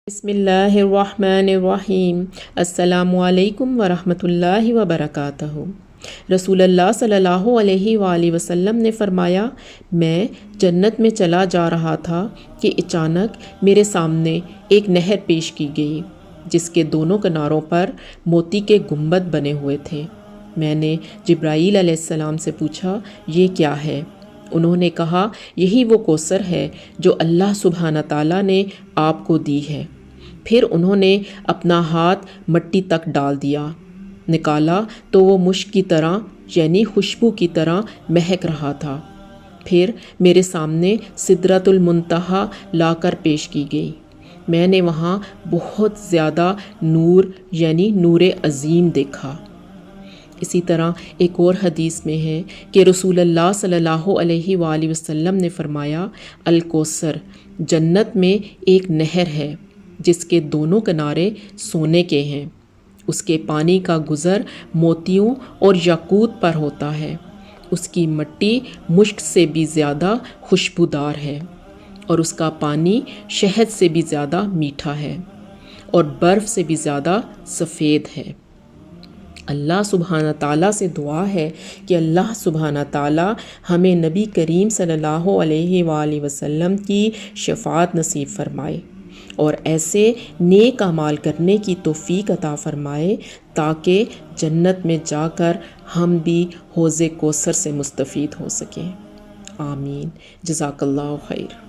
بسم اللہ الرحمن الرحیم۔ السلام علیکم ورحمۃ اللہ وبرکاتہ۔ رسول اللہ صلی اللہ علیہ وآلہ وسلم نے فرمایا، میں جنت میں چلا جا رہا تھا کہ اچانک میرے سامنے ایک نہر پیش کی گئی جس کے دونوں کناروں پر موتی کے گنبد بنے ہوئے تھے۔ میں نے جبرائیل علیہ السلام سے پوچھا، یہ کیا ہے؟ انہوں نے کہا، یہی وہ کوثر ہے جو اللہ سبحانہ تعالیٰ نے آپ کو دی ہے۔ پھر انہوں نے اپنا ہاتھ مٹی تک ڈال دیا، نکالا تو وہ مشک کی طرح یعنی خوشبو کی طرح مہک رہا تھا۔ پھر میرے سامنے سدرۃ المنتہا لا کر پیش کی گئی۔ میں نے وہاں بہت زیادہ نور یعنی نور عظیم دیکھا۔ اسی طرح ایک اور حدیث میں ہے کہ رسول اللہ صلی اللہ علیہ وآلہ وسلم نے فرمایا، الکوثر جنت میں ایک نہر ہے جس کے دونوں کنارے سونے کے ہیں۔ اس کے پانی کا گزر موتیوں اور یاقوت پر ہوتا ہے۔ اس کی مٹی مشک سے بھی زیادہ خوشبودار ہے اور اس کا پانی شہد سے بھی زیادہ میٹھا ہے اور برف سے بھی زیادہ سفید ہے۔ اللہ سبحانہ تعالیٰ سے دعا ہے کہ اللہ سبحانہ تعالیٰ ہمیں نبی کریم صلی اللہ علیہ وآلہ وسلم کی شفاعت نصیب فرمائے اور ایسے نیک اعمال کرنے کی توفیق عطا فرمائے تاکہ جنت میں جا کر ہم بھی حوض کوثر سے مستفید ہو سکیں۔ آمین۔ جزاک اللہ خیر۔